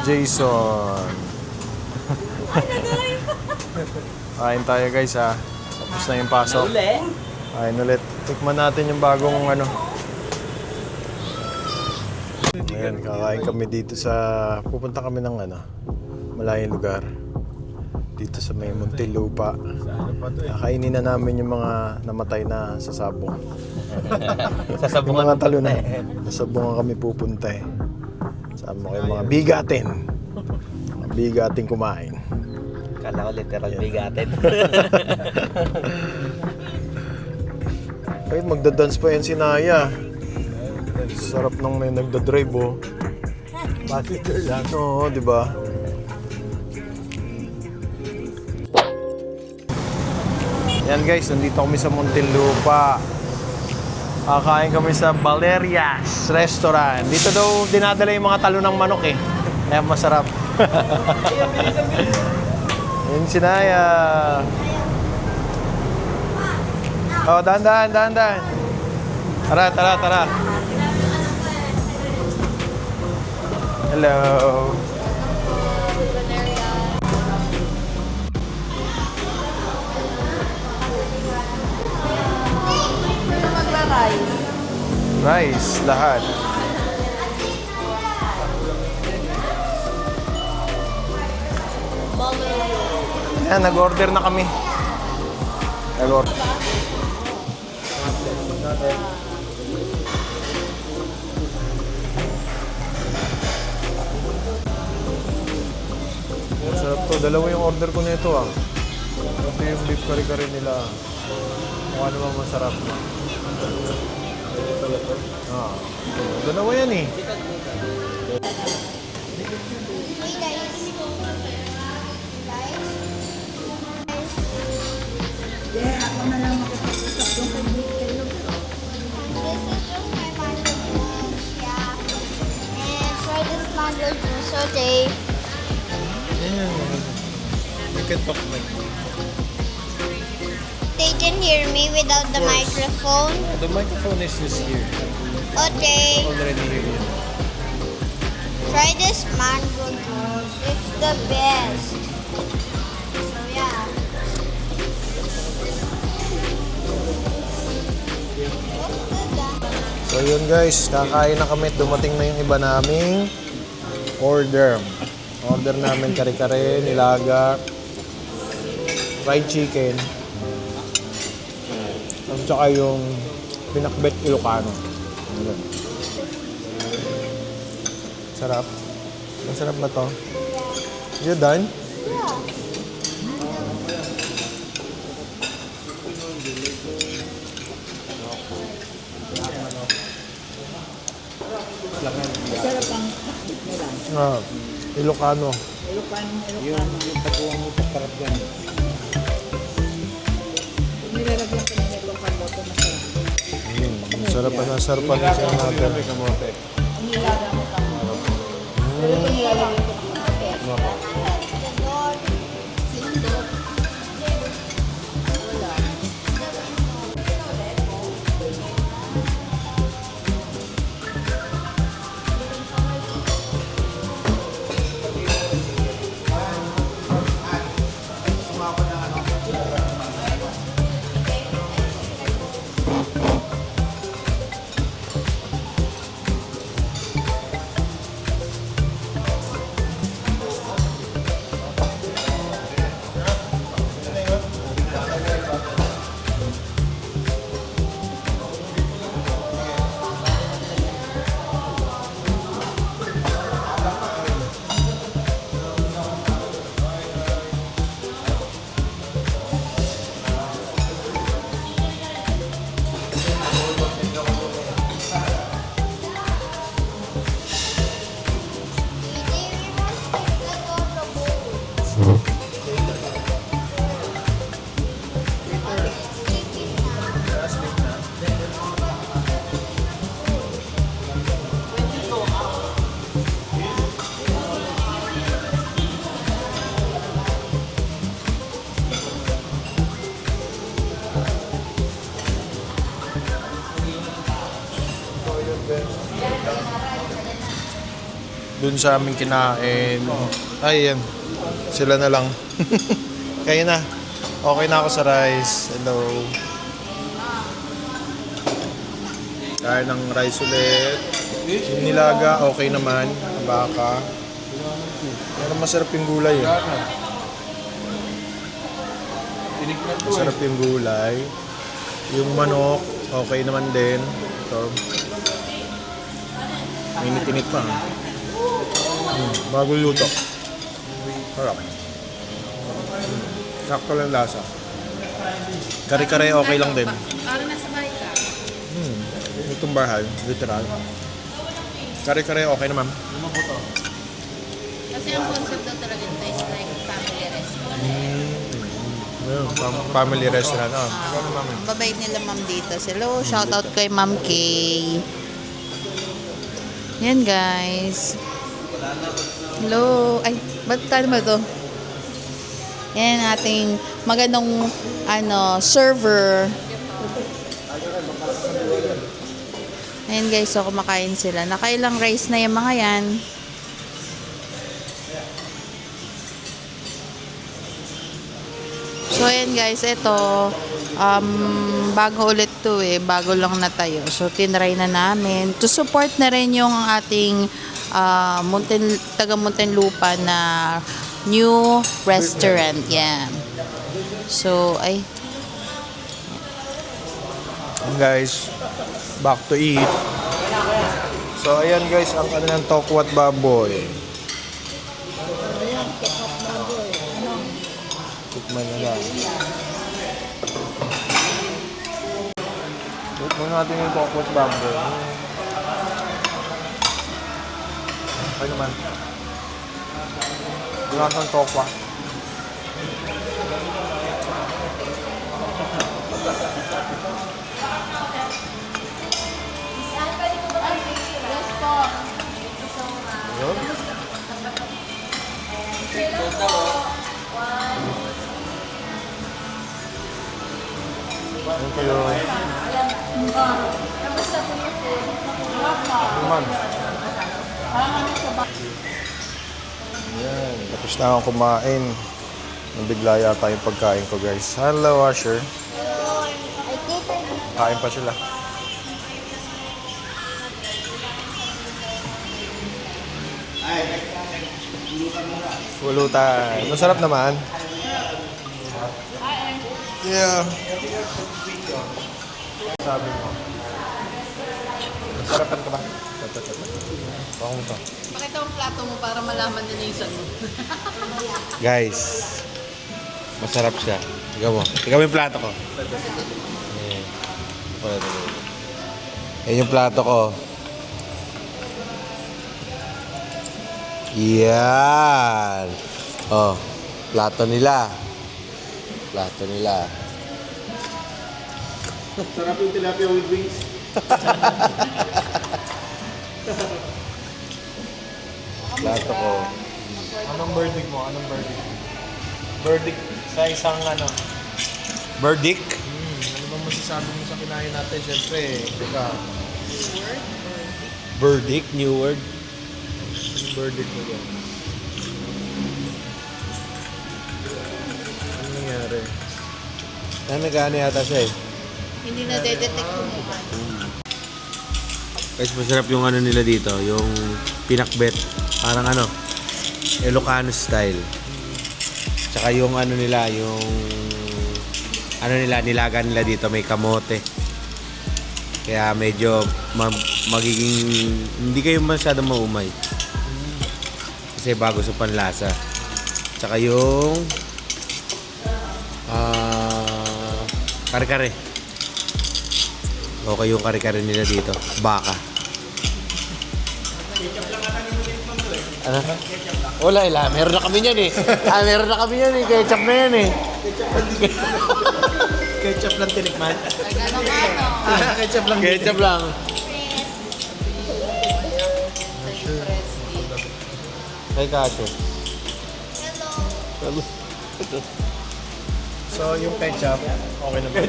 Jason. Kain tayo guys ha. Tapos na yung pasok. Kain ulit. Tikman natin yung bagong ano. Ayan, kakain kami dito sa... Pupunta kami ng ano, malayong lugar. Dito sa may Muntinlupa. Kakainin na namin yung mga namatay na sa sabong. Yung mga talunan. Sa sabungan kami pupunta eh. Sama kayo mga bigatin. Mga bigatin kumain. Kala ko literal bigatin. Ay, magdadance pa yan si Naya. Sarap nang may nagdadrive oh. Passenger lang. Oo, di ba? Yan guys, nandito kami sa Muntinlupa. Kakain kami sa Valerias Restaurant. Dito daw dinadala yung mga talo ng manok eh. Kaya masarap. Yan si Naya. Oh, dahan-dahan. Tara. Hello. Rice, lahat. Yan, nag-order na kami. Nag-order. Masarap to. Dalawa yung order ko nito ah. Ito yung beef kare-kare nila. Kung ano bang masarap na. Ah, dalawa yan eh. Saute. You can talk like They can hear me without the microphone. the microphone is just here. Okay. Already hear you. Try this mango juice. It's the best. So yeah. So yun guys, kakain na kami. Dumating na yung iba naming order. Order namin kare-kare, nilaga, fried chicken, at saka yung pinakbet Ilocano. Sarap. Masarap ba to? You done? Masarap ang nila. Ah, Ilocano. Yung taguang mo pagkarap yan. Kung nilalagyan ko ng Ilocano, ito masarap. Masarap pa na sarap pa na siya natin. Ang nilaga mo kamo. Pero ito nilalagyan ko ng kamote. dun sa aming kinain. Ay, yan. Sila na lang. Kaya na. Okay na ako sa rice. Hello. Kaya ng rice ulit. Yung nilaga, okay naman. Baka. Pero masarap yung gulay. Masarap yung gulay. Yung manok, okay naman din. Ito. Minit-init pa. Bagong luto. Sarap. Sakto lang lasa. Kare-kare okay lang din. Parang nasa bahay ka. Itong bahay, literal. Kare-kare okay naman. Kasi ang concept daw talaga nito is like family restaurant. Family restaurant. Babait nila ma'am dito. Hello, shoutout kay Ma'am Kay. Yan guys. Hello. Ay, ba't tayo ba ito? Yan ating magandang server. Ayan guys, so kumakain sila. Nakailang rice na yung mga yan. So ayan guys, ito bago ulit to bago lang na tayo. So tinry na namin to support na rin yung ating taga Muntinlupa na new restaurant. Yan. So ay Guys, back to eat. So ayan guys, ang kanilang tokwat baboy. Tikman na lang. Tikman natin yung tokwat baboy. Okay naman. Lasang tokwa. Yun. Thank you. Naman. Yan. Tapos na akong kumain. Nabigla yata yung pagkain ko guys. Hello Asher. Kain pa sila. Pulutan. Masarap naman. Yeah. Sabi mo. Masarapan ka ba? Bakong to. pakita ang plato mo para malaman nila yung sagot. Guys, masarap siya. Tignan mo. Tignan mo yung plato ko. Yan yung plato ko. Yan. Oh, plato nila. Plato nila. Sarap yung tilapia with wings. Plato ko. Anong verdict mo? Anong verdict? Verdict sa isang Verdict? ano bang masasabi mo sa kinain natin? Siyempre, teka. Verdict? New word? Anong verdict mo dyan? Ano nangyari? Nagano yata siya eh. Hindi na detect yung mukha. Guys, masarap yung ano nila dito, yung pinakbet. Parang Ilocano style. Tsaka yung nila, yung nilaga nila dito, may kamote. Kaya medyo magiging, hindi kayo masyadong maumay. Kasi bago sa panlasa. Tsaka yung kare-kare. Okay yung kare-kare nila dito. Baka. Ano? Wala meron na kami niyan eh. Meron na kami yan eh. Ketchup na yan eh. Ketchup lang tinikman. Ano? Ketchup lang. Ketchup lang. Kay Kaso. Hello. So, yung ketchup, okay naman.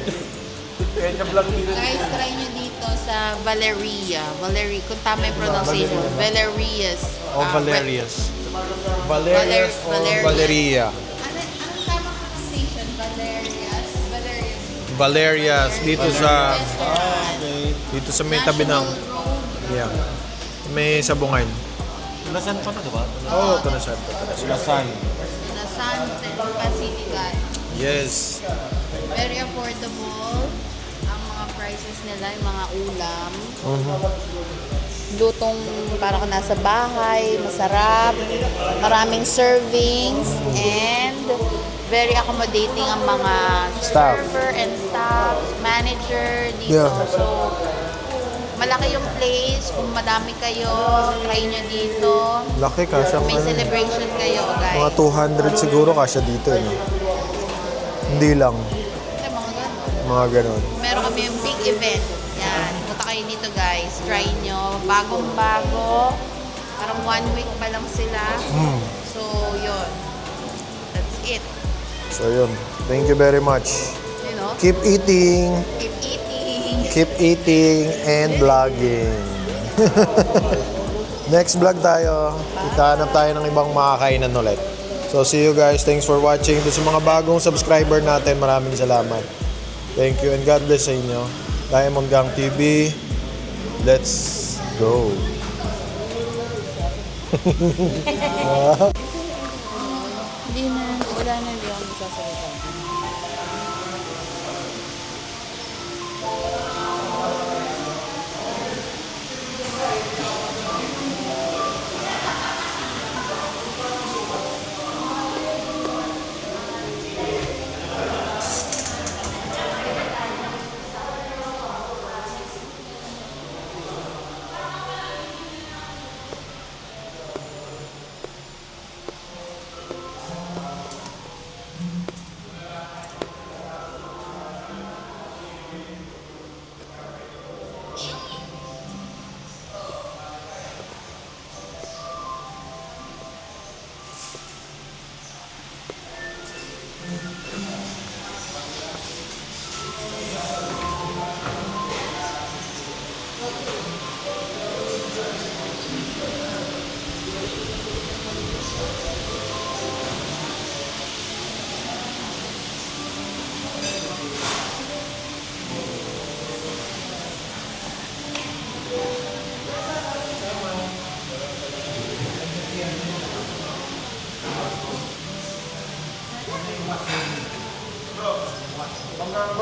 Ketchup lang dito. Guys, try nyo dito sa sa Valeria. Valeria, kung tama yung pronunciation. Valerias. O Valerias. Valerias o Valeria. Anong tamang pronunciation? Valerias? Valerias. Valerias dito sa may tabi ng National Road. yeah. May sabungan. Tunasan pa to, diba? Oo, Tunasan. Tunasan. Inasan, City, guys. Yes. Very affordable. Ang mga prices nila, yung mga ulam. Lutong para ka nasa bahay, masarap, maraming servings, and very accommodating ang mga Staff. server and staff, manager dito. Yeah. So, malaki yung place. Kung madami kayo, try nyo dito. Laki kasya May celebration kayo, guys. mga 200 siguro kasya dito eh. No? Hindi lang. Ito, mga ganun. Mga ganun. Meron kami yung big event. Yan. Punta kayo dito, guys. Try nyo. Bagong-bago. Parang 1 week pa lang sila. So, yun. That's it. So yun. Thank you very much. You know? Keep eating. Keep eating. Keep eating and vlogging. Next vlog tayo. Itahanap tayo ng ibang makakainan ulit. So see you guys. Thanks for watching. Ito sa mga bagong subscriber natin, maraming salamat. Thank you and God bless sa inyo. Diamond Gang TV. Let's go. Hindi na. Wala na yung sasalita.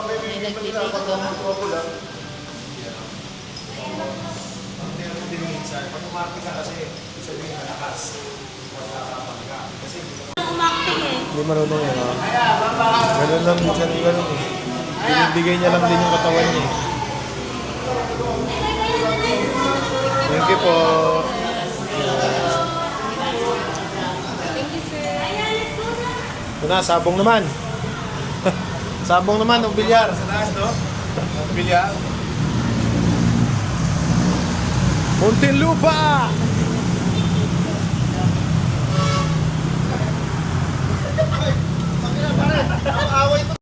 May nagtitikot doon. Hindi marunong yan, ha? Ganun lang minsan, ganun eh. Binibigay niya lang din yung katawan niya eh. Thank you po. Ito na, sabong naman. Sabong naman, ng bilyar. Sa taas, no? Bilyar. Muntinlupa!